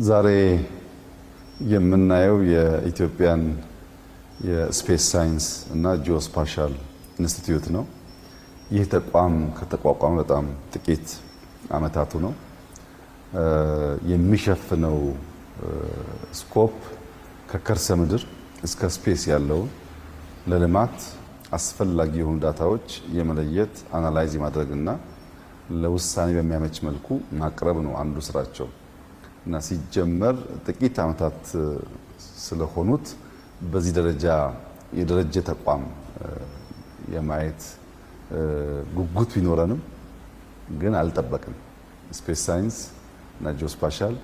ዛሬ የምናየው የኢትዮጵያን የስፔስ ሳይንስ እና ጂኦስፓሻል ኢንስቲትዩት ነው። ይህ ተቋም ከተቋቋመ በጣም ጥቂት ዓመታቱ ነው። የሚሸፍነው ስኮፕ ከከርሰ ምድር እስከ ስፔስ ያለውን ለልማት አስፈላጊ የሆኑ ዳታዎች የመለየት አናላይዝ ማድረግና ለውሳኔ በሚያመች መልኩ ማቅረብ ነው አንዱ ስራቸው እና ሲጀመር ጥቂት ዓመታት ስለሆኑት በዚህ ደረጃ የደረጀ ተቋም የማየት ጉጉት ቢኖረንም ግን አልጠበቅም። ስፔስ ሳይንስ እና ጂኦስፓሻል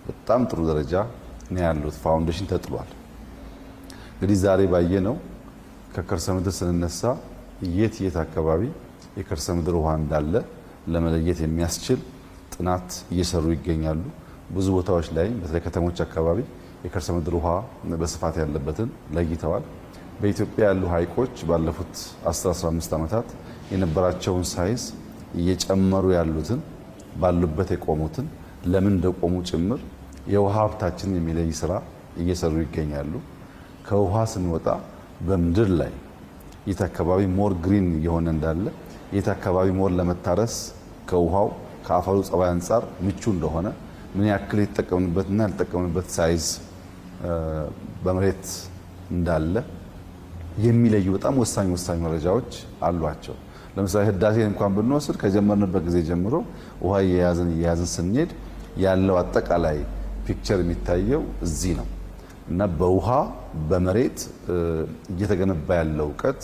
በጣም ጥሩ ደረጃ ነው ያሉት። ፋውንዴሽን ተጥሏል። እንግዲህ ዛሬ ባየነው ከከርሰ ምድር ስንነሳ የት አካባቢ የከርሰ ምድር ውሃ እንዳለ ለመለየት የሚያስችል ጥናት እየሰሩ ይገኛሉ። ብዙ ቦታዎች ላይ በተለይ ከተሞች አካባቢ የከርሰ ምድር ውሃ በስፋት ያለበትን ለይተዋል። በኢትዮጵያ ያሉ ሐይቆች ባለፉት 10-15 ዓመታት የነበራቸውን ሳይዝ እየጨመሩ ያሉትን ባሉበት የቆሙትን ለምን እንደቆሙ ጭምር የውሃ ሀብታችንን የሚለይ ስራ እየሰሩ ይገኛሉ። ከውሃ ስንወጣ በምድር ላይ የት አካባቢ ሞር ግሪን እየሆነ እንዳለ የት አካባቢ ሞር ለመታረስ ከውሃው ከአፈሩ ጸባይ አንጻር ምቹ እንደሆነ ምን ያክል የተጠቀምንበትና ያልተጠቀምንበት ሳይዝ በመሬት እንዳለ የሚለዩ በጣም ወሳኝ መረጃዎች አሏቸው። ለምሳሌ ህዳሴን እንኳን ብንወስድ ከጀመርንበት ጊዜ ጀምሮ ውሃ እየያዝን ስንሄድ ያለው አጠቃላይ ፒክቸር የሚታየው እዚህ ነው እና በውሃ በመሬት እየተገነባ ያለው እውቀት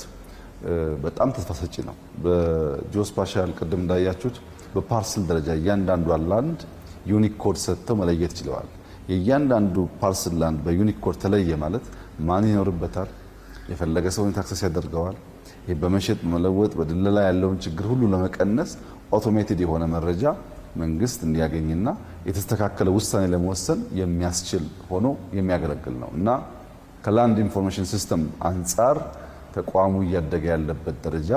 በጣም ተስፋ ሰጪ ነው። በጂኦስፓሻል ቅድም እንዳያችሁት በፓርሰል ደረጃ እያንዳንዱ ላንድ ዩኒክ ኮድ ሰጥተው መለየት ችለዋል። የእያንዳንዱ ፓርሰል ላንድ በዩኒክ ኮድ ተለየ ማለት ማን ይኖርበታል፣ የፈለገ ሰው ታክሰስ ያደርገዋል። ይህ በመሸጥ በመለወጥ በድለላ ያለውን ችግር ሁሉ ለመቀነስ ኦቶሜትድ የሆነ መረጃ መንግስት እንዲያገኝና የተስተካከለ ውሳኔ ለመወሰን የሚያስችል ሆኖ የሚያገለግል ነው እና ከላንድ ኢንፎርሜሽን ሲስተም አንጻር ተቋሙ እያደገ ያለበት ደረጃ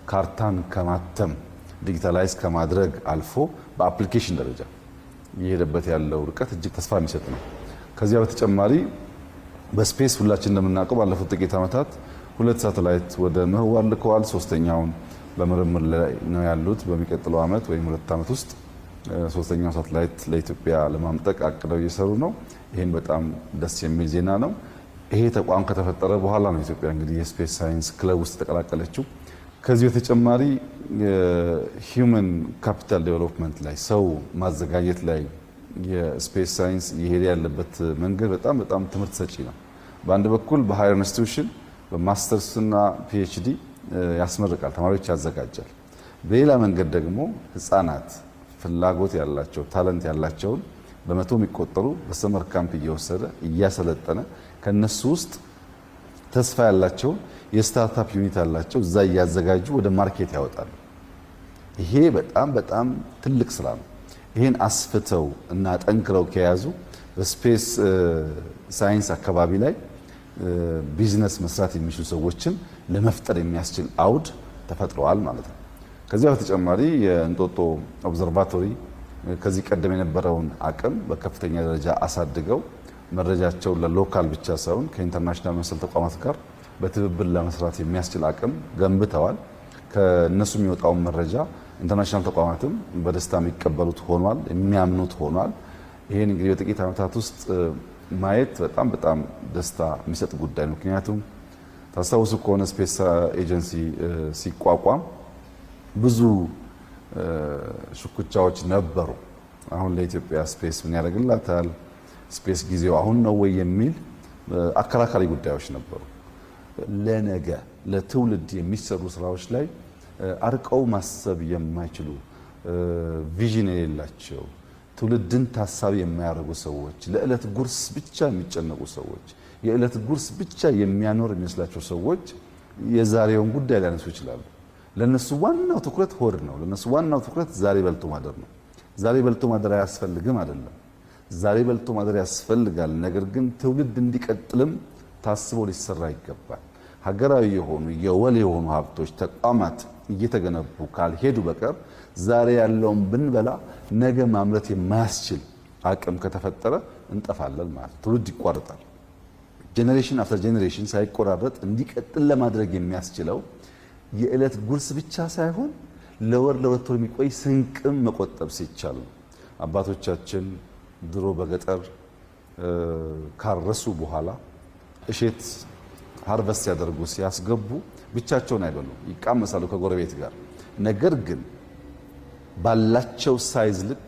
ካርታን ከማተም ዲጂታላይዝ ከማድረግ አልፎ በአፕሊኬሽን ደረጃ እየሄደበት ያለው ርቀት እጅግ ተስፋ የሚሰጥ ነው። ከዚያ በተጨማሪ በስፔስ ሁላችን እንደምናውቀው ባለፉት ጥቂት ዓመታት 2 ሳተላይት ወደ ምህዋር ልከዋል። ሶስተኛውን በምርምር ላይ ነው ያሉት። በሚቀጥለው ዓመት ወይም 2 ዓመት ውስጥ ሶስተኛው ሳተላይት ለኢትዮጵያ ለማምጠቅ አቅደው እየሰሩ ነው። ይህም በጣም ደስ የሚል ዜና ነው። ይሄ ተቋም ከተፈጠረ በኋላ ነው ኢትዮጵያ እንግዲህ የስፔስ ሳይንስ ክለብ ውስጥ ተቀላቀለችው። ከዚህ በተጨማሪ የሂውመን ካፒታል ዴቨሎፕመንት ላይ ሰው ማዘጋጀት ላይ የስፔስ ሳይንስ እየሄደ ያለበት መንገድ በጣም ትምህርት ሰጪ ነው። በአንድ በኩል በሃየር ኢንስቲትዩሽን በማስተርስና ፒኤችዲ ያስመርቃል፣ ተማሪዎች ያዘጋጃል። በሌላ መንገድ ደግሞ ህፃናት ፍላጎት ያላቸው ታለንት ያላቸውን በመቶ የሚቆጠሩ በሰመር ካምፕ እየወሰደ እያሰለጠነ ከነሱ ውስጥ ተስፋ ያላቸውን የስታርታፕ ዩኒት አላቸው እዛ እያዘጋጁ ወደ ማርኬት ያወጣሉ። ይሄ በጣም ትልቅ ስራ ነው። ይሄን አስፍተው እና ጠንክረው ከያዙ በስፔስ ሳይንስ አካባቢ ላይ ቢዝነስ መስራት የሚችሉ ሰዎችን ለመፍጠር የሚያስችል አውድ ተፈጥረዋል ማለት ነው። ከዚያ በተጨማሪ የእንጦጦ ኦብዘርቫቶሪ ከዚህ ቀደም የነበረውን አቅም በከፍተኛ ደረጃ አሳድገው መረጃቸውን ለሎካል ብቻ ሳይሆን ከኢንተርናሽናል መሰል ተቋማት ጋር በትብብር ለመስራት የሚያስችል አቅም ገንብተዋል። ከነሱ የሚወጣውን መረጃ ኢንተርናሽናል ተቋማትም በደስታ የሚቀበሉት ሆኗል፣ የሚያምኑት ሆኗል። ይሄን እንግዲህ በጥቂት ዓመታት ውስጥ ማየት በጣም ደስታ የሚሰጥ ጉዳይ ነው። ምክንያቱም ታስታውሱ ከሆነ ስፔስ ኤጀንሲ ሲቋቋም ብዙ ሽኩቻዎች ነበሩ። አሁን ለኢትዮጵያ ስፔስ ምን ያደርግላታል፣ ስፔስ ጊዜው አሁን ነው ወይ የሚል አከራካሪ ጉዳዮች ነበሩ። ለነገ ለትውልድ የሚሰሩ ስራዎች ላይ አርቀው ማሰብ የማይችሉ ቪዥን የሌላቸው ትውልድን ታሳቢ የማያደርጉ ሰዎች፣ ለዕለት ጉርስ ብቻ የሚጨነቁ ሰዎች፣ የዕለት ጉርስ ብቻ የሚያኖር የሚመስላቸው ሰዎች የዛሬውን ጉዳይ ሊያነሱ ይችላሉ። ለነሱ ዋናው ትኩረት ሆድ ነው። ለነሱ ዋናው ትኩረት ዛሬ በልቶ ማደር ነው። ዛሬ በልቶ ማደር አያስፈልግም አይደለም፣ ዛሬ በልቶ ማደር ያስፈልጋል። ነገር ግን ትውልድ እንዲቀጥልም ታስቦ ሊሰራ ይገባል። ሀገራዊ የሆኑ የወል የሆኑ ሀብቶች ተቋማት እየተገነቡ ካልሄዱ በቀር ዛሬ ያለውን ብንበላ ነገ ማምረት የማያስችል አቅም ከተፈጠረ እንጠፋለን ማለት ነው። ትውልድ ይቋረጣል። ጄኔሬሽን አፍተር ጄኔሬሽን ሳይቆራረጥ እንዲቀጥል ለማድረግ የሚያስችለው የዕለት ጉርስ ብቻ ሳይሆን ለወር ለሁለት ወር የሚቆይ ስንቅም መቆጠብ ሲቻል ነው። አባቶቻችን ድሮ በገጠር ካረሱ በኋላ እሸት ሃርቨስት ሲያደርጉ ሲያስገቡ ብቻቸውን አይበሉ፣ ይቃመሳሉ ከጎረቤት ጋር። ነገር ግን ባላቸው ሳይዝ ልክ